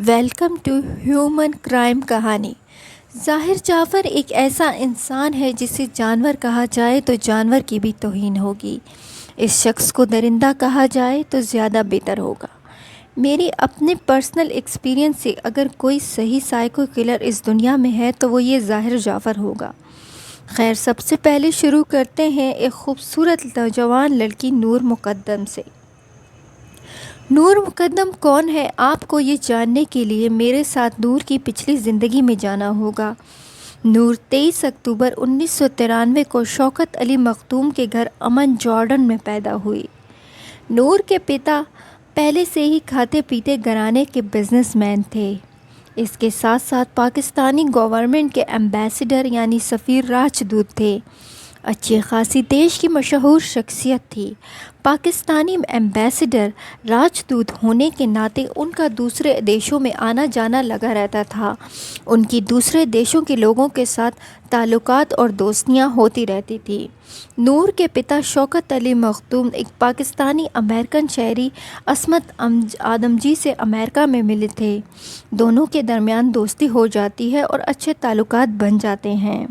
Welcome to human crime کہانی۔ ظاہر جعفر ایک ایسا انسان ہے جسے جانور کہا جائے تو جانور کی بھی توہین ہوگی، اس شخص کو درندہ کہا جائے تو زیادہ بہتر ہوگا۔ میری اپنے پرسنل ایکسپیرینس سے اگر کوئی صحیح سائیکو کلر اس دنیا میں ہے تو وہ یہ ظاہر جعفر ہوگا۔ خیر، سب سے پہلے شروع کرتے ہیں ایک خوبصورت نوجوان لڑکی نور مقدم سے۔ نور مقدم کون ہے؟ آپ کو یہ جاننے کے لیے میرے ساتھ نور کی پچھلی زندگی میں جانا ہوگا۔ نور 23 اکتوبر 1993 کو شوکت علی مختوم کے گھر امن جارڈن میں پیدا ہوئی۔ نور کے پتا پہلے سے ہی کھاتے پیتے گھرانے کے بزنس مین تھے۔ اس کے ساتھ ساتھ پاکستانی گورنمنٹ کے ایمبیسڈر یعنی سفیر راجدوت تھے۔ اچھی خاصی دیش کی مشہور شخصیت تھی۔ پاکستانی ایمبیسڈر راجدوت ہونے کے ناطے ان کا دوسرے دیشوں میں آنا جانا لگا رہتا تھا۔ ان کی دوسرے دیشوں کے لوگوں کے ساتھ تعلقات اور دوستیاں ہوتی رہتی تھیں۔ نور کے پتا شوکت علی مختوم ایک پاکستانی امریکن شہری عصمت آدمجی سے امریکہ میں ملے تھے۔ دونوں کے درمیان دوستی ہو جاتی ہے اور اچھے تعلقات بن جاتے ہیں۔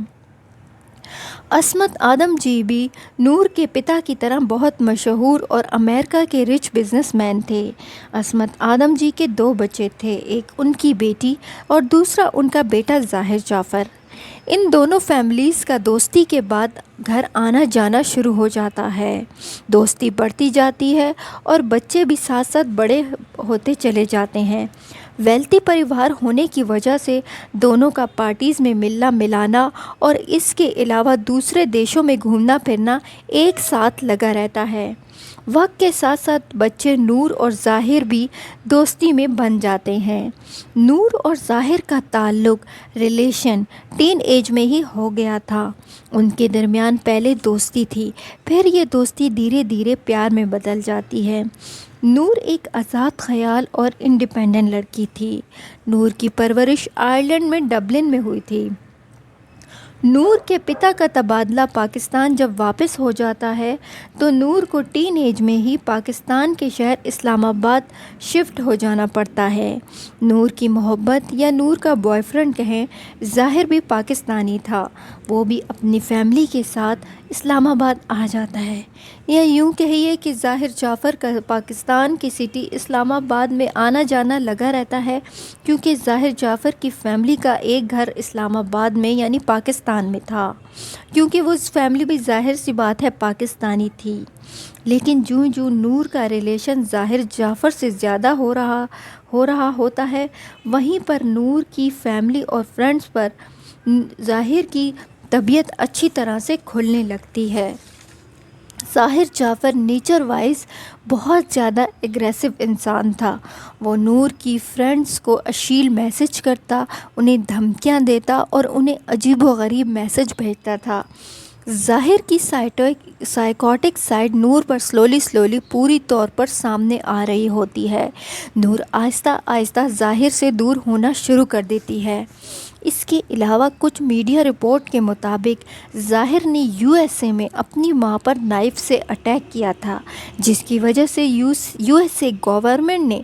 عصمت آدم جی بھی نور کے پتا کی طرح بہت مشہور اور امریکہ کے رچ بزنس مین تھے۔ عصمت آدم جی کے 2 بچے تھے، ایک ان کی بیٹی اور دوسرا ان کا بیٹا ظاہر جعفر۔ ان دونوں فیملیز کا دوستی کے بعد گھر آنا جانا شروع ہو جاتا ہے۔ دوستی بڑھتی جاتی ہے اور بچے بھی ساتھ ساتھ بڑے ہوتے چلے جاتے ہیں۔ ویلتی پریوار ہونے کی وجہ سے دونوں کا پارٹیز میں ملنا ملانا اور اس کے علاوہ دوسرے دیشوں میں گھومنا پھرنا ایک ساتھ لگا رہتا ہے۔ وقت کے ساتھ ساتھ بچے نور اور ظاہر بھی دوستی میں بن جاتے ہیں۔ نور اور ظاہر کا تعلق ریلیشن ٹین ایج میں ہی ہو گیا تھا۔ ان کے درمیان پہلے دوستی تھی، پھر یہ دوستی دھیرے دھیرے پیار میں بدل جاتی ہے۔ نور ایک آزاد خیال اور انڈیپینڈنٹ لڑکی تھی۔ نور کی پرورش آئرلینڈ میں ڈبلن میں ہوئی تھی۔ نور کے پتا کا تبادلہ پاکستان جب واپس ہو جاتا ہے تو نور کو ٹین ایج میں ہی پاکستان کے شہر اسلام آباد شفٹ ہو جانا پڑتا ہے۔ نور کی محبت یا نور کا بوائے فرینڈ کہیں، ظاہر بھی پاکستانی تھا، وہ بھی اپنی فیملی کے ساتھ اسلام آباد آ جاتا ہے، یا یوں کہیے کہ ظاہر جعفر کا پاکستان کی سٹی اسلام آباد میں آنا جانا لگا رہتا ہے، کیونکہ ظاہر جعفر کی فیملی کا ایک گھر اسلام آباد میں یعنی پاکستان میں تھا، کیونکہ وہ فیملی بھی ظاہر سی بات ہے پاکستانی تھی۔ لیکن جوں نور کا ریلیشن ظاہر جعفر سے زیادہ ہو رہا ہوتا ہے، وہیں پر نور کی فیملی اور فرینڈز پر ظاہر کی طبیعت اچھی طرح سے کھلنے لگتی ہے۔ ظاہر جعفر نیچر وائز بہت زیادہ اگریسو انسان تھا۔ وہ نور کی فرینڈز کو اشلیل میسج کرتا، انہیں دھمکیاں دیتا اور انہیں عجیب و غریب میسج بھیجتا تھا۔ ظاہر کی سائیکوٹک سائیڈ نور پر سلولی پوری طور پر سامنے آ رہی ہوتی ہے۔ نور آہستہ آہستہ ظاہر سے دور ہونا شروع کر دیتی ہے۔ اس کے علاوہ کچھ میڈیا رپورٹ کے مطابق ظاہر نے USA میں اپنی ماں پر نائف سے اٹیک کیا تھا، جس کی وجہ سے USA گورنمنٹ نے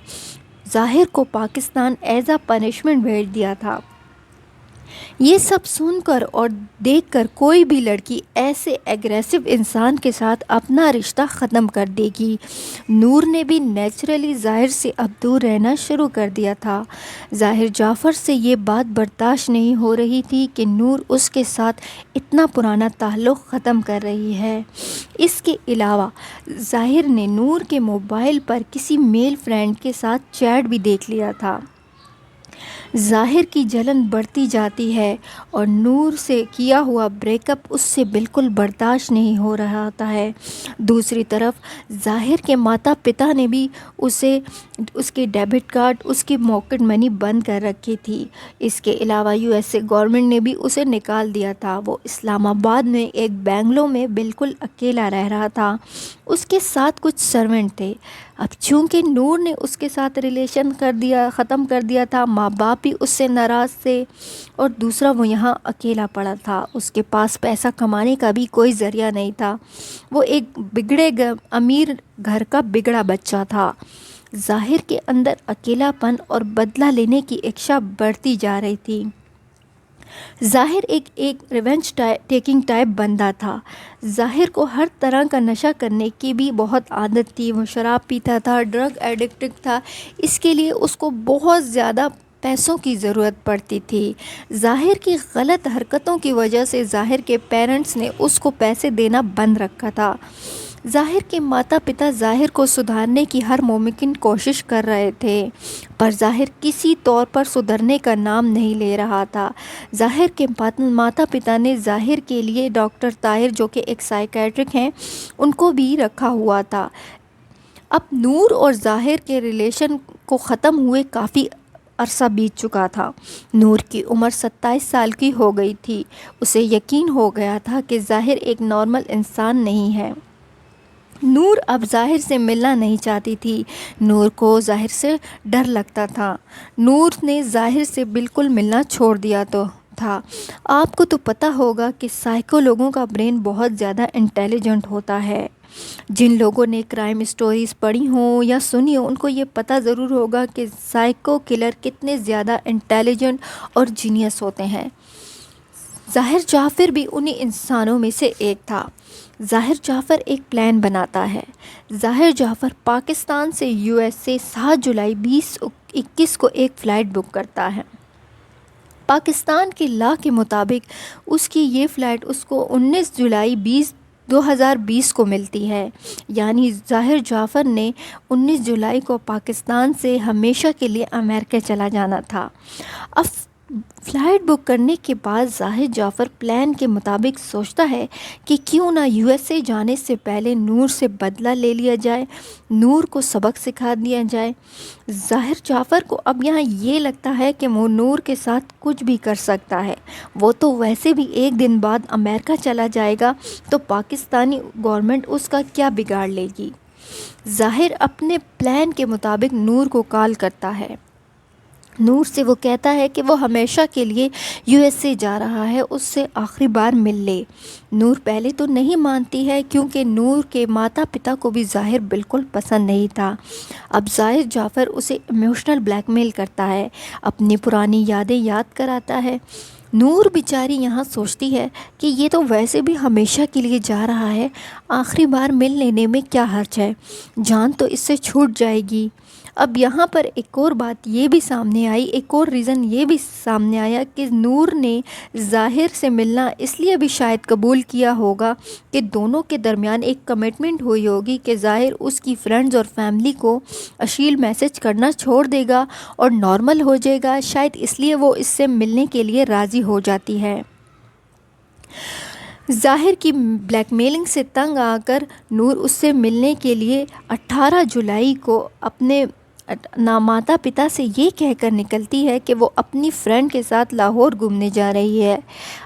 ظاہر کو پاکستان ایز اے پنشمنٹ بھیج دیا تھا۔ یہ سب سن کر اور دیکھ کر کوئی بھی لڑکی ایسے ایگریسو انسان کے ساتھ اپنا رشتہ ختم کر دے گی۔ نور نے بھی نیچرلی ظاہر سے اب دور رہنا شروع کر دیا تھا۔ ظاہر جعفر سے یہ بات برداشت نہیں ہو رہی تھی کہ نور اس کے ساتھ اتنا پرانا تعلق ختم کر رہی ہے۔ اس کے علاوہ ظاہر نے نور کے موبائل پر کسی میل فرینڈ کے ساتھ چیٹ بھی دیکھ لیا تھا۔ ظاہر کی جلن بڑھتی جاتی ہے اور نور سے کیا ہوا بریک اپ اس سے بالکل برداشت نہیں ہو رہا ہوتا ہے۔ دوسری طرف ظاہر کے ماتا پتا نے بھی اس کے ڈیبٹ کارڈ، اس کی پاکٹ منی بند کر رکھی تھی۔ اس کے علاوہ USA گورنمنٹ نے بھی اسے نکال دیا تھا۔ وہ اسلام آباد میں ایک بنگلو میں بالکل اکیلا رہ رہا تھا۔ اس کے ساتھ کچھ سرونٹ تھے۔ اب چونکہ نور نے اس کے ساتھ ریلیشن ختم کر دیا تھا، ماں باپ بھی اس سے ناراض تھے، اور دوسرا وہ یہاں اکیلا پڑا تھا۔ اس کے پاس پیسہ کمانے کا بھی کوئی ذریعہ نہیں تھا۔ وہ ایک امیر گھر کا بگڑا بچہ تھا۔ ظاہر کے اندر اکیلا پن اور بدلہ لینے کی اکشا بڑھتی جا رہی تھی۔ ظاہر ایک ریونج ٹیکنگ ٹائپ بندہ تھا۔ ظاہر کو ہر طرح کا نشہ کرنے کی بھی بہت عادت تھی۔ وہ شراب پیتا تھا، ڈرگ ایڈکٹ تھا، اس کے لیے اس کو بہت زیادہ پیسوں کی ضرورت پڑتی تھی۔ ظاہر کی غلط حرکتوں کی وجہ سے ظاہر کے پیرنٹس نے اس کو پیسے دینا بند رکھا تھا۔ ظاہر کے ماتا پتا ظاہر کو سدھارنے کی ہر ممکن کوشش کر رہے تھے، پر ظاہر کسی طور پر سدھرنے کا نام نہیں لے رہا تھا۔ ظاہر کے ماتا پتا نے ظاہر کے لیے ڈاکٹر طاہر، جو کہ ایک سائیکیٹرک ہیں، ان کو بھی رکھا ہوا تھا۔ اب نور اور ظاہر کے ریلیشن کو ختم ہوئے کافی عرصہ بیت چکا تھا۔ نور کی عمر 27 سال کی ہو گئی تھی۔ اسے یقین ہو گیا تھا کہ ظاہر ایک نارمل انسان نہیں ہے۔ نور اب ظاہر سے ملنا نہیں چاہتی تھی۔ نور کو ظاہر سے ڈر لگتا تھا۔ نور نے ظاہر سے بالکل ملنا چھوڑ دیا تھا۔ آپ کو تو پتہ ہوگا کہ سائیکو لوگوں کا برین بہت زیادہ انٹیلیجنٹ ہوتا ہے۔ جن لوگوں نے کرائم سٹوریز پڑھی ہوں یا سنی ہوں، ان کو یہ پتہ ضرور ہوگا کہ سائیکو کلر کتنے زیادہ انٹیلیجنٹ اور جینیس ہوتے ہیں۔ ظاہر جعفر بھی انہی انسانوں میں سے ایک تھا۔ ظاہر جعفر ایک پلان بناتا ہے۔ ظاہر جعفر پاکستان سے USA 7 جولائی 2021 کو ایک فلائٹ بک کرتا ہے۔ پاکستان کی لا کے مطابق اس کی یہ فلائٹ اس کو 19 جولائی 2020 کو ملتی ہے، یعنی ظاہر جعفر نے 19 جولائی کو پاکستان سے ہمیشہ کے لیے امریکہ چلا جانا تھا۔ اب فلائٹ بک کرنے کے بعد ظاہر جعفر پلان کے مطابق سوچتا ہے کہ کیوں نہ USA جانے سے پہلے نور سے بدلہ لے لیا جائے، نور کو سبق سکھا دیا جائے۔ ظاہر جعفر کو اب یہاں یہ لگتا ہے کہ وہ نور کے ساتھ کچھ بھی کر سکتا ہے۔ وہ تو ویسے بھی ایک دن بعد امریکہ چلا جائے گا، تو پاکستانی گورنمنٹ اس کا کیا بگاڑ لے گی۔ ظاہر اپنے پلان کے مطابق نور کو کال کرتا ہے۔ نور سے وہ کہتا ہے کہ وہ ہمیشہ کے لیے USA جا رہا ہے، اس سے آخری بار مل لے۔ نور پہلے تو نہیں مانتی ہے، کیونکہ نور کے ماتا پتا کو بھی ظاہر بالکل پسند نہیں تھا۔ اب ظاہر جعفر اسے ایموشنل بلیک میل کرتا ہے، اپنی پرانی یادیں یاد کراتا ہے۔ نور بیچاری یہاں سوچتی ہے کہ یہ تو ویسے بھی ہمیشہ کے لیے جا رہا ہے، آخری بار مل لینے میں کیا حرج ہے، جان تو اس سے چھوٹ جائے گی۔ اب یہاں پر ایک اور بات یہ بھی سامنے آئی، ایک اور ریزن یہ بھی سامنے آیا کہ نور نے ظاہر سے ملنا اس لیے بھی شاید قبول کیا ہوگا کہ دونوں کے درمیان ایک کمٹمنٹ ہوئی ہوگی کہ ظاہر اس کی فرینڈز اور فیملی کو اشلیل میسج کرنا چھوڑ دے گا اور نارمل ہو جائے گا، شاید اس لیے وہ اس سے ملنے کے لیے راضی ہو جاتی ہے۔ ظاہر کی بلیک میلنگ سے تنگ آ کر نور اس سے ملنے کے لیے 18 جولائی کو اپنے ماتا پتا سے یہ کہہ کر نکلتی ہے کہ وہ اپنی فرینڈ کے ساتھ لاہور گھومنے جا رہی ہے۔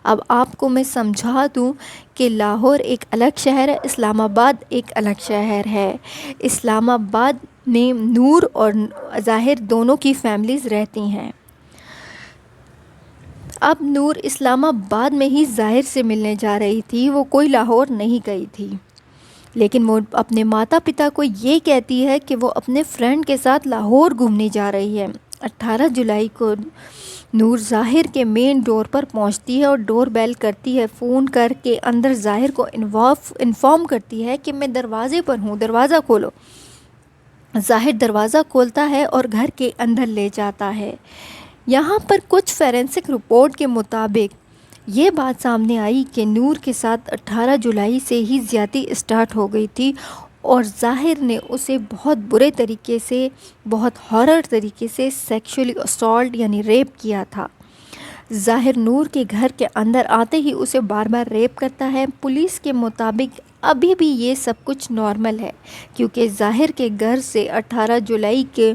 اب آپ کو میں سمجھا دوں کہ لاہور ایک الگ شہر ہے، اسلام آباد ایک الگ شہر ہے۔ اسلام آباد میں نور اور ظاہر دونوں کی فیملیز رہتی ہیں۔ اب نور اسلام آباد میں ہی ظاہر سے ملنے جا رہی تھی، وہ کوئی لاہور نہیں گئی تھی، لیکن وہ اپنے ماتا پتا کو یہ کہتی ہے کہ وہ اپنے فرینڈ کے ساتھ لاہور گھومنے جا رہی ہے۔ 18 جولائی کو نور ظاہر کے مین ڈور پر پہنچتی ہے اور ڈور بیل کرتی ہے، فون کر کے اندر ظاہر کو انفارم کرتی ہے کہ میں دروازے پر ہوں، دروازہ کھولو۔ ظاہر دروازہ کھولتا ہے اور گھر کے اندر لے جاتا ہے۔ یہاں پر کچھ فورینسک رپورٹ کے مطابق یہ بات سامنے آئی کہ نور کے ساتھ 18 جولائی سے ہی زیادتی اسٹارٹ ہو گئی تھی اور ظاہر نے اسے بہت برے طریقے سے، بہت ہارر طریقے سے سیکشولی اسالٹ یعنی ریپ کیا تھا۔ ظاہر نور کے گھر کے اندر آتے ہی اسے بار بار ریپ کرتا ہے۔ پولیس کے مطابق ابھی بھی یہ سب کچھ نارمل ہے، کیونکہ ظاہر کے گھر سے 18 جولائی کے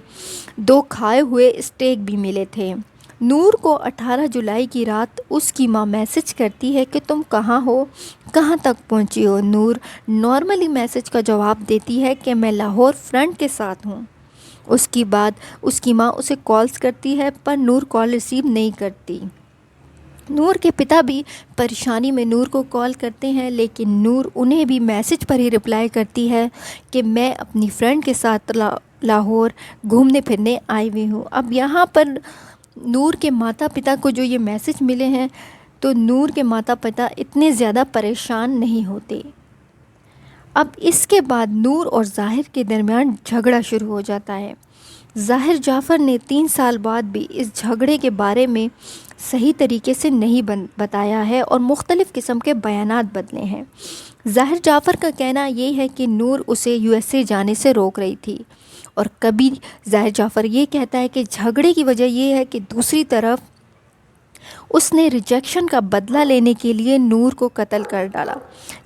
2 کھائے ہوئے اسٹیک بھی ملے تھے۔ نور کو 18 جولائی کی رات اس کی ماں میسج کرتی ہے کہ تم کہاں ہو، کہاں تک پہنچی ہو۔ نور نارملی میسج کا جواب دیتی ہے کہ میں لاہور فرینڈ کے ساتھ ہوں۔ اس کے بعد اس کی ماں اسے کالز کرتی ہے، پر نور کال ریسیو نہیں کرتی۔ نور کے پتا بھی پریشانی میں نور کو کال کرتے ہیں، لیکن نور انہیں بھی میسج پر ہی رپلائی کرتی ہے کہ میں اپنی فرینڈ کے ساتھ لاہور گھومنے پھرنے آئی ہوئی ہوں۔ اب یہاں پر نور کے ماتا پتا کو جو یہ میسج ملے ہیں تو نور کے ماتا پتا اتنے زیادہ پریشان نہیں ہوتے۔ اب اس کے بعد نور اور ظاہر کے درمیان جھگڑا شروع ہو جاتا ہے۔ ظاہر جعفر نے 3 سال بعد بھی اس جھگڑے کے بارے میں صحیح طریقے سے نہیں بتایا ہے اور مختلف قسم کے بیانات بدلے ہیں۔ ظاہر جعفر کا کہنا یہ ہے کہ نور اسے USA جانے سے روک رہی تھی، اور کبھی ظاہر جعفر یہ کہتا ہے کہ جھگڑے کی وجہ یہ ہے کہ دوسری طرف اس نے ریجیکشن کا بدلہ لینے کے لیے نور کو قتل کر ڈالا۔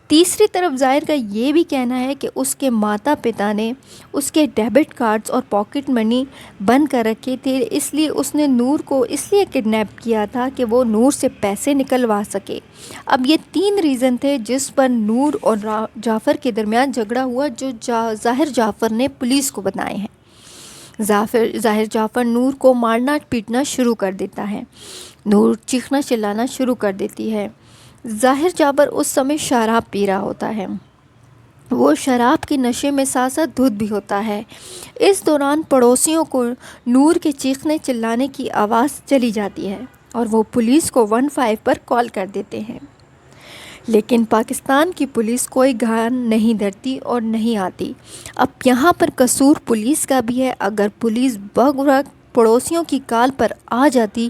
تیسری طرف ظاہر کا یہ بھی کہنا ہے کہ اس کے ماتا پتا نے اس کے ڈیبٹ کارڈز اور پاکٹ منی بند کر رکھے تھے، اس لیے اس نے نور کو اس لیے کڈنیپ کیا تھا کہ وہ نور سے پیسے نکلوا سکے۔ اب یہ 3 ریزن تھے جس پر نور اور جعفر کے درمیان جھگڑا ہوا، جو ظاہر جعفر نے پولیس کو بتائے ہیں۔ ظاہر جعفر نور کو مارنا پیٹنا شروع کر دیتا ہے، نور چیخنا چلانا شروع کر دیتی ہے۔ ظاہر جعفر اس سمے شراب پی رہا ہوتا ہے، وہ شراب کے نشے میں ساتھ ساتھ دھت بھی ہوتا ہے۔ اس دوران پڑوسیوں کو نور کے چیخنے چلانے کی آواز چلی جاتی ہے اور وہ پولیس کو 15 پر کال کر دیتے ہیں، لیکن پاکستان کی پولیس کوئی گھان نہیں دھرتی اور نہیں آتی۔ اب یہاں پر قصور پولیس کا بھی ہے، اگر پولیس بوقت پڑوسیوں کی کال پر آ جاتی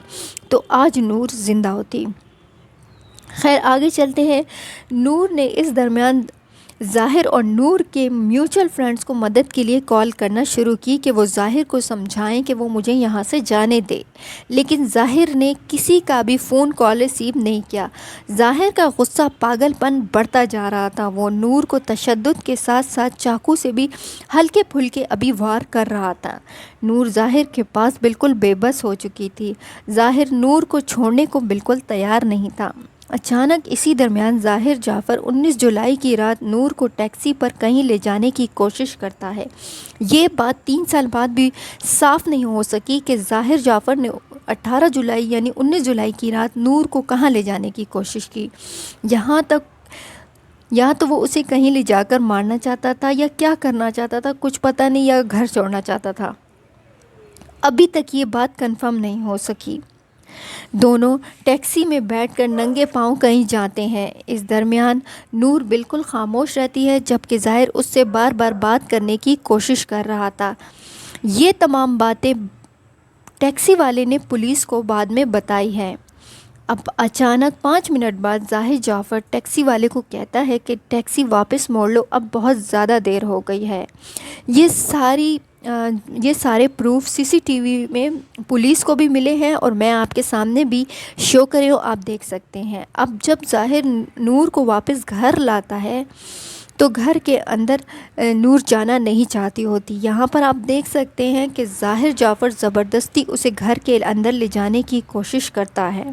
تو آج نور زندہ ہوتی۔ خیر آگے چلتے ہیں۔ نور نے اس درمیان ظاہر اور نور کے میوچل فرینڈز کو مدد کے لیے کال کرنا شروع کی کہ وہ ظاہر کو سمجھائیں کہ وہ مجھے یہاں سے جانے دے، لیکن ظاہر نے کسی کا بھی فون کال ریسیو نہیں کیا۔ ظاہر کا غصہ پاگل پن بڑھتا جا رہا تھا، وہ نور کو تشدد کے ساتھ ساتھ چاقو سے بھی ہلکے پھلکے ابھی وار کر رہا تھا۔ نور ظاہر کے پاس بالکل بے بس ہو چکی تھی، ظاہر نور کو چھوڑنے کو بالکل تیار نہیں تھا۔ اچانک اسی درمیان ظاہر جعفر 19 جولائی کی رات نور کو ٹیکسی پر کہیں لے جانے کی کوشش کرتا ہے۔ یہ بات 3 سال بعد بھی صاف نہیں ہو سکی کہ ظاہر جعفر نے 18 جولائی یعنی 19 جولائی کی رات نور کو کہاں لے جانے کی کوشش کی۔ یا تو وہ اسے کہیں لے جا کر مارنا چاہتا تھا یا کیا کرنا چاہتا تھا کچھ پتہ نہیں، یا گھر چھوڑنا چاہتا تھا، ابھی تک یہ بات کنفرم نہیں ہو سکی۔ دونوں ٹیکسی میں بیٹھ کر ننگے پاؤں کہیں جاتے ہیں۔ اس درمیان نور بالکل خاموش رہتی ہے، جبکہ ظاہر اس سے بار بار بات کرنے کی کوشش کر رہا تھا۔ یہ تمام باتیں ٹیکسی والے نے پولیس کو بعد میں بتائی ہیں۔ اب اچانک 5 منٹ بعد ظاہر جعفر ٹیکسی والے کو کہتا ہے کہ ٹیکسی واپس موڑ لو، اب بہت زیادہ دیر ہو گئی ہے۔ یہ سارے پروف CCTV میں پولیس کو بھی ملے ہیں اور میں آپ کے سامنے بھی شو کرے ہو، آپ دیکھ سکتے ہیں۔ اب جب ظاہر نور کو واپس گھر لاتا ہے تو گھر کے اندر نور جانا نہیں چاہتی ہوتی۔ یہاں پر آپ دیکھ سکتے ہیں کہ ظاہر جعفر زبردستی اسے گھر کے اندر لے جانے کی کوشش کرتا ہے۔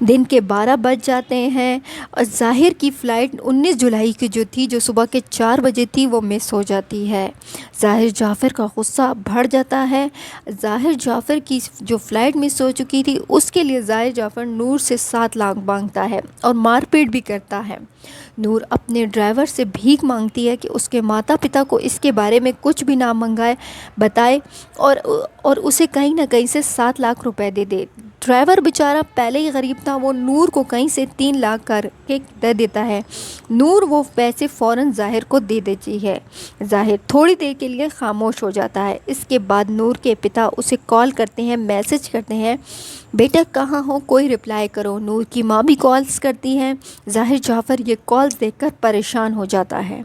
دن کے 12 بج جاتے ہیں اور ظاہر کی فلائٹ 19 جولائی کی جو صبح کے 4 بجے تھی وہ مس ہو جاتی ہے۔ ظاہر جعفر کا غصہ بڑھ جاتا ہے۔ ظاہر جعفر کی جو فلائٹ مس ہو چکی تھی اس کے لیے ظاہر جعفر نور سے 7 لاکھ مانگتا ہے اور مار پیٹ بھی کرتا ہے۔ نور اپنے ڈرائیور سے بھیک مانگتی ہے کہ اس کے ماتا پتا کو اس کے بارے میں کچھ بھی نہ بتائے اور اسے کہیں نہ کہیں سے 7 لاکھ روپے دے دے۔ ڈرائیور بیچارہ پہلے ہی غریب تھا، وہ نور کو کہیں سے 3 لاکھ کر کے دے دیتا ہے۔ نور وہ پیسے فوراً ظاہر کو دے دیتی ہے۔ ظاہر تھوڑی دیر کے لیے خاموش ہو جاتا ہے۔ اس کے بعد نور کے پتا اسے کال کرتے ہیں، میسج کرتے ہیں، بیٹا کہاں ہو، کوئی رپلائی کرو۔ نور کی ماں بھی کالز کرتی ہیں۔ ظاہر جعفر یہ کالز دیکھ کر پریشان ہو جاتا ہے۔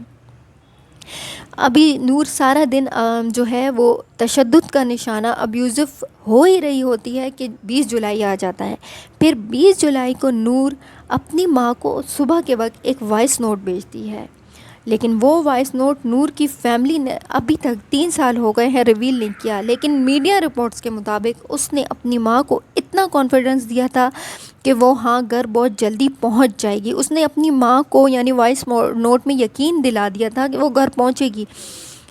ابھی نور سارا دن جو ہے وہ تشدد کا نشانہ ابیوزف ہو ہی رہی ہوتی ہے کہ 20 جولائی آ جاتا ہے۔ پھر 20 جولائی کو نور اپنی ماں کو صبح کے وقت ایک وائس نوٹ بھیجتی ہے، لیکن وہ وائس نوٹ نور کی فیملی نے ابھی تک 3 سال ہو گئے ہیں ریویل نہیں کیا، لیکن میڈیا رپورٹس کے مطابق اس نے اپنی ماں کو اتنا کانفیڈنس دیا تھا کہ وہ گھر بہت جلدی پہنچ جائے گی۔ اس نے اپنی ماں کو یعنی وائس نوٹ میں یقین دلا دیا تھا کہ وہ گھر پہنچے گی،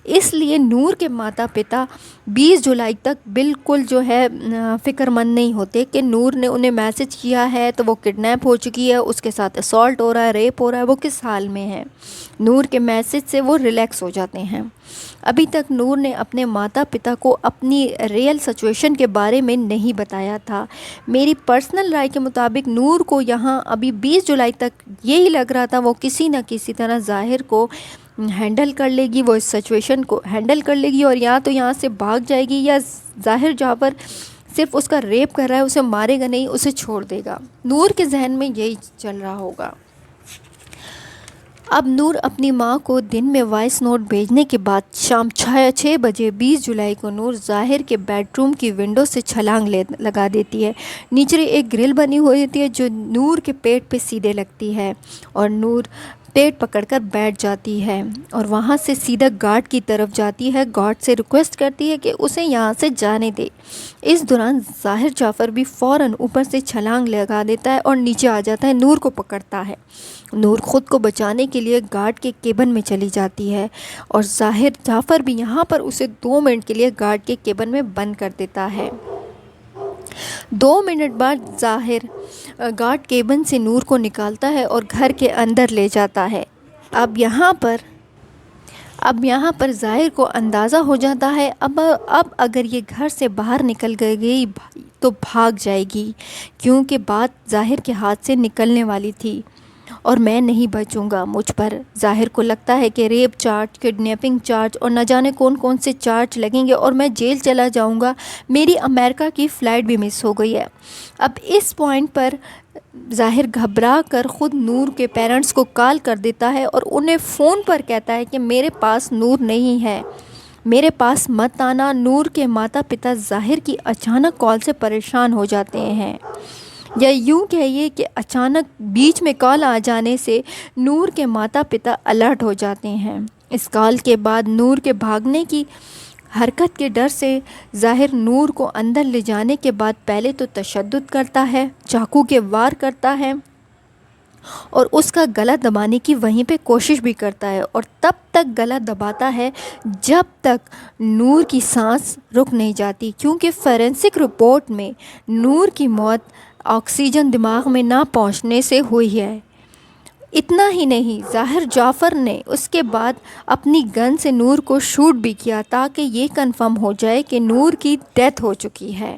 اس لیے نور کے ماتا پتا 20 جولائی تک بالکل جو ہے فکر مند نہیں ہوتے کہ نور نے انہیں میسج کیا ہے تو وہ کڈنیپ ہو چکی ہے، اس کے ساتھ اسالٹ ہو رہا ہے، ریپ ہو رہا ہے، وہ کس حال میں ہے۔ نور کے میسج سے وہ ریلیکس ہو جاتے ہیں۔ ابھی تک نور نے اپنے ماتا پتا کو اپنی ریئل سچویشن کے بارے میں نہیں بتایا تھا۔ میری پرسنل رائے کے مطابق نور کو یہاں ابھی 20 جولائی تک یہی لگ رہا تھا وہ کسی نہ کسی طرح ظاہر کو ہینڈل کر لے گی، وہ اس سچویشن کو ہینڈل کر لے گی اور یا تو یہاں سے بھاگ جائے گی یا ظاہر جعفر صرف اس کا ریپ کر رہا ہے، اسے مارے گا نہیں، اسے چھوڑ دے گا۔ نور کے ذہن میں یہی چل رہا ہوگا۔ اب نور اپنی ماں کو دن میں وائس نوٹ بھیجنے کے بعد شام 6 بجے 20 جولائی کو نور ظاہر کے بیڈ روم کی ونڈو سے چھلانگ لگا دیتی ہے۔ نیچے ایک گرل بنی ہوئی ہوتی ہے جو نور کے پیٹ پہ سیدھے لگتی ہے اور نور پیٹ پکڑ کر بیٹھ جاتی ہے اور وہاں سے سیدھا گارڈ کی طرف جاتی ہے، گارڈ سے ریکویسٹ کرتی ہے کہ اسے یہاں سے جانے دے۔ اس دوران ظاہر جعفر بھی فوراً اوپر سے چھلانگ لگا دیتا ہے اور نیچے آ جاتا ہے، نور کو پکڑتا ہے۔ نور خود کو بچانے کے لیے گارڈ کے کیبن میں چلی جاتی ہے اور ظاہر جعفر بھی یہاں پر اسے 2 منٹ کے لیے گارڈ کے کیبن میں بند کر دیتا ہے۔ 2 منٹ بعد ظاہر گارڈ کیبن سے نور کو نکالتا ہے اور گھر کے اندر لے جاتا ہے۔ اب یہاں پر ظاہر کو اندازہ ہو جاتا ہے اب اگر یہ گھر سے باہر نکل گئی تو بھاگ جائے گی، کیونکہ بات ظاہر کے ہاتھ سے نکلنے والی تھی اور میں نہیں بچوں گا مجھ پر۔ ظاہر کو لگتا ہے کہ ریپ چارج، کڈنیپنگ چارج اور نہ جانے کون سے چارج لگیں گے اور میں جیل چلا جاؤں گا۔ میری امریکہ کی فلائٹ بھی مس ہو گئی ہے۔ اب اس پوائنٹ پر ظاہر گھبرا کر خود نور کے پیرنٹس کو کال کر دیتا ہے اور انہیں فون پر کہتا ہے کہ میرے پاس نور نہیں ہے، میرے پاس مت آنا۔ نور کے ماتا پتا ظاہر کی اچانک کال سے پریشان ہو جاتے ہیں، یا یوں کہیے کہ اچانک بیچ میں کال آ جانے سے نور کے ماتا پتا الرٹ ہو جاتے ہیں۔ اس کال کے بعد نور کے بھاگنے کی حرکت کے ڈر سے ظاہر نور کو اندر لے جانے کے بعد پہلے تو تشدد کرتا ہے، چاقو کے وار کرتا ہے اور اس کا گلا دبانے کی وہیں پہ کوشش بھی کرتا ہے اور تب تک گلا دباتا ہے جب تک نور کی سانس رک نہیں جاتی، کیونکہ فورینسک رپورٹ میں نور کی موت آکسیجن دماغ میں نہ پہنچنے سے ہوئی ہے۔ اتنا ہی نہیں، ظاہر جعفر نے اس کے بعد اپنی گن سے نور کو شوٹ بھی کیا تاکہ یہ کنفرم ہو جائے کہ نور کی ڈیتھ ہو چکی ہے۔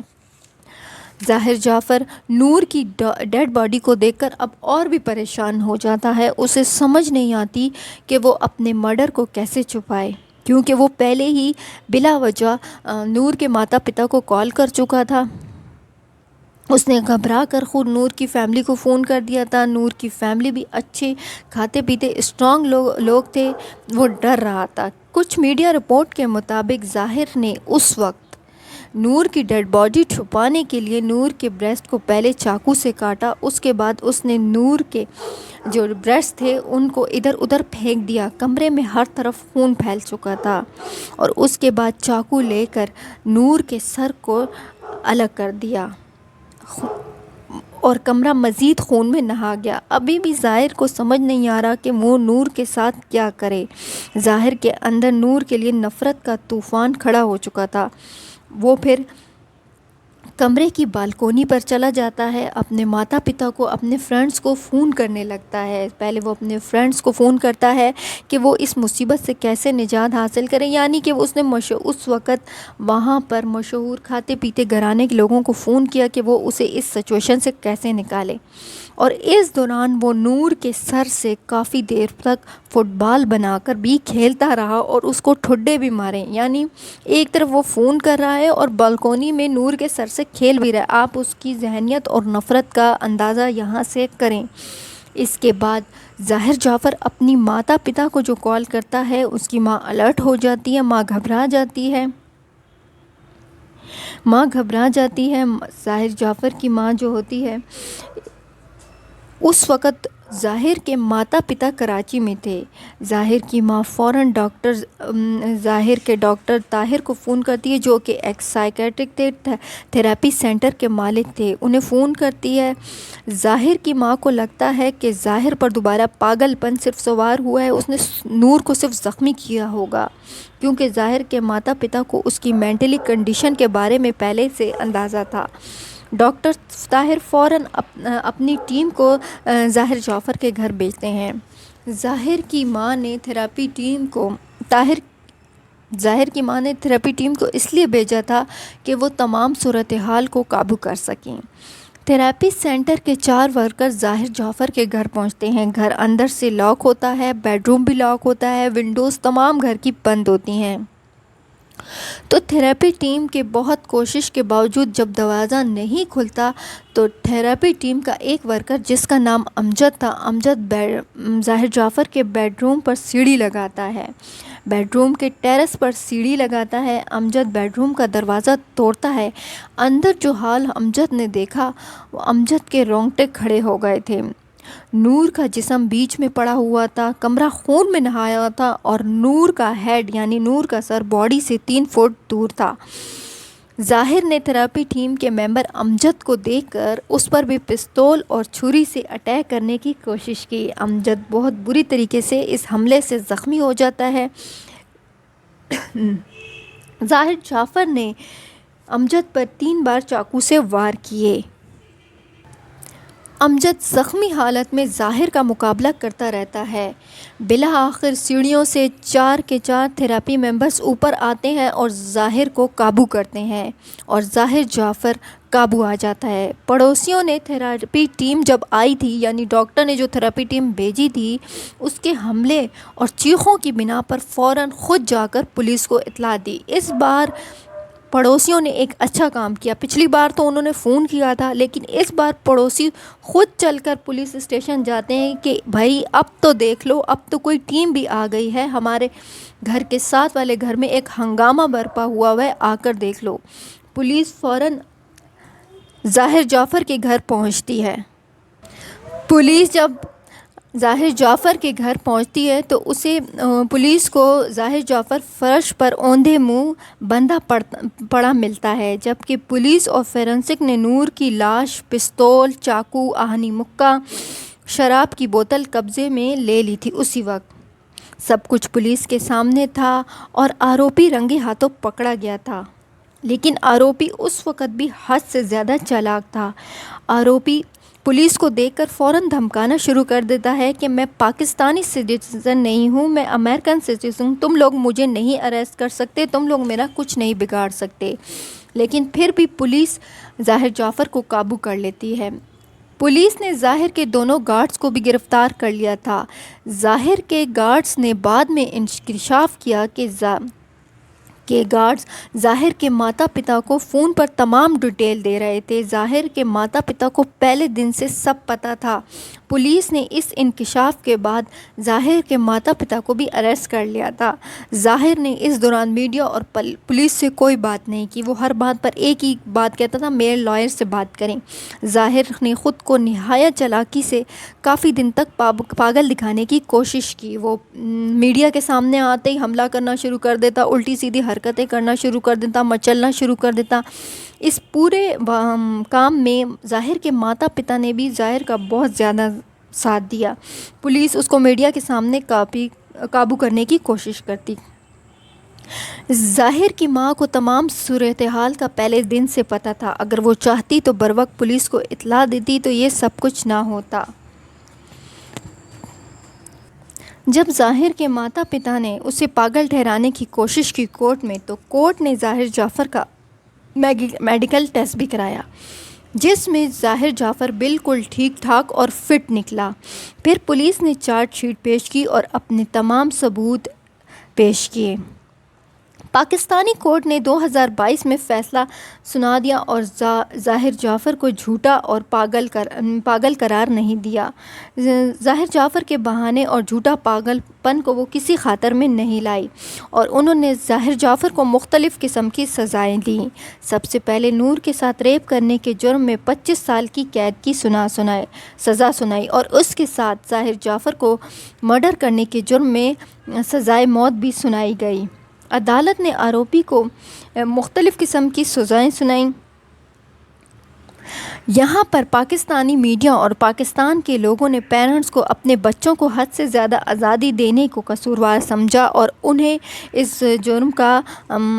ظاہر جعفر نور کی ڈیڈ باڈی کو دیکھ کر اب اور بھی پریشان ہو جاتا ہے، اسے سمجھ نہیں آتی کہ وہ اپنے مرڈر کو کیسے چھپائے، کیونکہ وہ پہلے ہی بلا وجہ نور کے ماتا پتا کو کال کر چکا تھا۔ اس نے گھبرا کر خود نور کی فیملی کو فون کر دیا تھا۔ نور کی فیملی بھی اچھے کھاتے پیتے اسٹرانگ لوگ تھے، وہ ڈر رہا تھا۔ کچھ میڈیا رپورٹ کے مطابق ظاہر نے اس وقت نور کی ڈیڈ باڈی چھپانے کے لیے نور کے بریسٹ کو پہلے چاقو سے کاٹا، اس کے بعد اس نے نور کے جو بریسٹ تھے ان کو ادھر ادھر پھینک دیا۔ کمرے میں ہر طرف خون پھیل چکا تھا اور اس کے بعد چاقو لے کر نور کے سر کو الگ کر دیا اور کمرہ مزید خون میں نہا گیا۔ ابھی بھی ظاہر کو سمجھ نہیں آ رہا کہ وہ نور کے ساتھ کیا کرے۔ ظاہر کے اندر نور کے لیے نفرت کا طوفان کھڑا ہو چکا تھا۔ وہ پھر کمرے کی بالکونی پر چلا جاتا ہے، اپنے ماتا پتا کو، اپنے فرینڈس کو فون کرنے لگتا ہے۔ پہلے وہ اپنے فرینڈس کو فون کرتا ہے کہ وہ اس مصیبت سے کیسے نجات حاصل کریں، یعنی کہ اس نے اس وقت وہاں پر مشہور کھاتے پیتے گھرانے کے لوگوں کو فون کیا کہ وہ اسے اس سچویشن سے کیسے نکالے۔ اور اس دوران وہ نور کے سر سے کافی دیر تک فٹ بال بنا کر بھی کھیلتا رہا اور اس کو ٹھڈے بھی مارے، یعنی ایک طرف وہ فون کر رہا ہے اور بالکونی میں نور کے سر سے کھیل بھی رہا ہے۔ آپ اس کی ذہنیت اور نفرت کا اندازہ یہاں سے کریں۔ اس کے بعد ظاہر جعفر اپنی ماتا پتا کو جو کال کرتا ہے، اس کی ماں الرٹ ہو جاتی ہے، ماں گھبرا جاتی ہے۔ ظاہر جعفر کی ماں جو ہوتی ہے اس وقت ظاہر کے ماتا پتا کراچی میں تھے۔ ظاہر کی ماں فوراً ظاہر کے ڈاکٹر طاہر کو فون کرتی ہے، جو کہ ایک سائیکیٹرک تھراپی سینٹر کے مالک تھے، انہیں فون کرتی ہے۔ ظاہر کی ماں کو لگتا ہے کہ ظاہر پر دوبارہ پاگل پن صرف سوار ہوا ہے، اس نے نور کو صرف زخمی کیا ہوگا، کیونکہ ظاہر کے ماتا پتا کو اس کی مینٹلی کنڈیشن کے بارے میں پہلے سے اندازہ تھا۔ ڈاکٹر طاہر فوراً اپنی ٹیم کو ظاہر جعفر کے گھر بھیجتے ہیں۔ ظاہر کی ماں نے تھراپی ٹیم کو اس لیے بھیجا تھا کہ وہ تمام صورتحال کو قابو کر سکیں۔ تھراپی سینٹر کے 4 ورکرز ظاہر جعفر کے گھر پہنچتے ہیں۔ گھر اندر سے لاک ہوتا ہے، بیڈ روم بھی لاک ہوتا ہے، ونڈوز تمام گھر کی بند ہوتی ہیں۔ تو تھراپی ٹیم کے بہت کوشش کے باوجود جب دروازہ نہیں کھلتا تو تھراپی ٹیم کا ایک ورکر جس کا نام امجد تھا، ظاہر جعفر کے بیڈ روم پر سیڑھی لگاتا ہے، بیڈ روم کے ٹیرس پر سیڑھی لگاتا ہے۔ امجد بیڈ روم کا دروازہ توڑتا ہے۔ اندر جو حال امجد نے دیکھا، وہ امجد کے رونگٹے کھڑے ہو گئے تھے۔ نور کا جسم بیچ میں پڑا ہوا تھا، کمرہ خون میں نہایا تھا، اور نور کا ہیڈ یعنی نور کا سر باڈی سے 3 فٹ دور تھا۔ ظاہر نے تھراپی ٹیم کے ممبر امجد کو دیکھ کر اس پر بھی پستول اور چھری سے اٹیک کرنے کی کوشش کی۔ امجد بہت بری طریقے سے اس حملے سے زخمی ہو جاتا ہے۔ ظاہر جعفر نے امجد پر 3 بار چاقو سے وار کیے۔ امجد زخمی حالت میں ظاہر کا مقابلہ کرتا رہتا ہے۔ بالآخر سیڑھیوں سے 4 کے 4 تھراپی ممبرز اوپر آتے ہیں اور ظاہر کو قابو کرتے ہیں، اور ظاہر جعفر قابو آ جاتا ہے۔ پڑوسیوں نے تھراپی ٹیم جب آئی تھی، یعنی ڈاکٹر نے جو تھراپی ٹیم بھیجی تھی، اس کے حملے اور چیخوں کی بنا پر فوراً خود جا کر پولیس کو اطلاع دی۔ اس بار پڑوسیوں نے ایک اچھا کام کیا۔ پچھلی بار تو انہوں نے فون کیا تھا، لیکن اس بار پڑوسی خود چل کر پولیس اسٹیشن جاتے ہیں کہ بھائی اب تو دیکھ لو، اب تو کوئی ٹیم بھی آ گئی ہے، ہمارے گھر کے ساتھ والے گھر میں ایک ہنگامہ برپا ہوا ہے، آ کر دیکھ لو۔ پولیس فوراً ظاہر جعفر کے گھر پہنچتی ہے۔ پولیس جب ظاہر جعفر کے گھر پہنچتی ہے تو پولیس کو ظاہر جعفر فرش پر اوندھے منہ بندھا پڑا ملتا ہے، جبکہ پولیس اور فورینسک نے نور کی لاش، پستول، چاقو، آہنی مکہ، شراب کی بوتل قبضے میں لے لی تھی۔ اسی وقت سب کچھ پولیس کے سامنے تھا اور آروپی رنگے ہاتھوں پکڑا گیا تھا، لیکن آروپی اس وقت بھی حد سے زیادہ چالاک تھا۔ آروپی پولیس کو دیکھ کر فوراً دھمکانا شروع کر دیتا ہے کہ میں پاکستانی سٹیزن نہیں ہوں، میں امریکن سٹیزن ہوں، تم لوگ مجھے نہیں اریسٹ کر سکتے، تم لوگ میرا کچھ نہیں بگاڑ سکتے۔ لیکن پھر بھی پولیس ظاہر جعفر کو قابو کر لیتی ہے۔ پولیس نے ظاہر کے دونوں گارڈز کو بھی گرفتار کر لیا تھا۔ ظاہر کے گارڈز نے بعد میں انکشاف کیا کہ گارڈز ظاہر کے ماتا پتا کو فون پر تمام ڈیٹیل دے رہے تھے۔ ظاہر کے ماتا پتا کو پہلے دن سے سب پتہ تھا۔ پولیس نے اس انکشاف کے بعد ظاہر کے ماتا پتا کو بھی اریسٹ کر لیا تھا۔ ظاہر نے اس دوران میڈیا اور پولیس سے کوئی بات نہیں کی، وہ ہر بات پر ایک ہی بات کہتا تھا، میرے لائر سے بات کریں۔ ظاہر نے خود کو نہایت چالاکی سے کافی دن تک پاگل دکھانے کی کوشش کی۔ وہ میڈیا کے سامنے آتے ہی حملہ کرنا شروع کر دیتا، الٹی سیدھی حرکتیں کرنا شروع کر دیتا، مچلنا شروع کر دیتا۔ اس پورے کام میں ظاہر کے ماتا پتا نے بھی ظاہر کا بہت زیادہ ساتھ دیا۔ پولیس اس کو میڈیا کے سامنے قابو کرنے کی کوشش کرتی۔ ظاہر کی ماں کو تمام صورتحال کا پہلے دن سے پتہ تھا۔ اگر وہ چاہتی تو بروقت پولیس کو اطلاع دیتی تو یہ سب کچھ نہ ہوتا۔ جب ظاہر کے ماتا پتا نے اسے پاگل ٹھہرانے کی کوشش کی کورٹ میں، تو کورٹ نے ظاہر جعفر کا میڈیکل ٹیسٹ بھی کرایا، جس میں ظاہر جعفر بالکل ٹھیک ٹھاک اور فٹ نکلا۔ پھر پولیس نے چارج شیٹ پیش کی اور اپنے تمام ثبوت پیش کیے۔ پاکستانی کورٹ نے 2022 میں فیصلہ سنا دیا اور ظاہر جعفر کو جھوٹا اور پاگل قرار نہیں دیا۔ ظاہر جعفر کے بہانے اور جھوٹا پاگل پن کو وہ کسی خاطر میں نہیں لائی اور انہوں نے ظاہر جعفر کو مختلف قسم کی سزائیں دیں۔ سب سے پہلے نور کے ساتھ ریپ کرنے کے جرم میں 25 سال کی قید کی سزا سنائی اور اس کے ساتھ ظاہر جعفر کو مرڈر کرنے کے جرم میں سزائے موت بھی سنائی گئی۔ عدالت نے آروپی کو مختلف قسم کی سزائیں سنائیں۔ یہاں پر پاکستانی میڈیا اور پاکستان کے لوگوں نے پیرنٹس کو اپنے بچوں کو حد سے زیادہ آزادی دینے کو قصوروار سمجھا اور انہیں اس جرم کا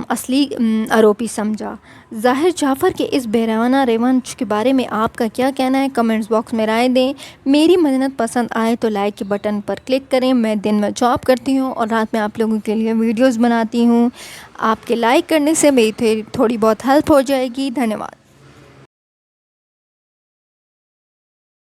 اصلی آروپی سمجھا۔ ظاہر جعفر کے اس بہرانہ ریونج کے بارے میں آپ کا کیا کہنا ہے؟ کمنٹس باکس میں رائے دیں۔ میری مدد پسند آئے تو لائک کے بٹن پر کلک کریں۔ میں دن میں جاب کرتی ہوں اور رات میں آپ لوگوں کے لیے ویڈیوز بناتی ہوں۔ آپ کے لائک کرنے سے میری تھوڑی بہت ہیلپ ہو جائے گی۔ دھنیہ واد۔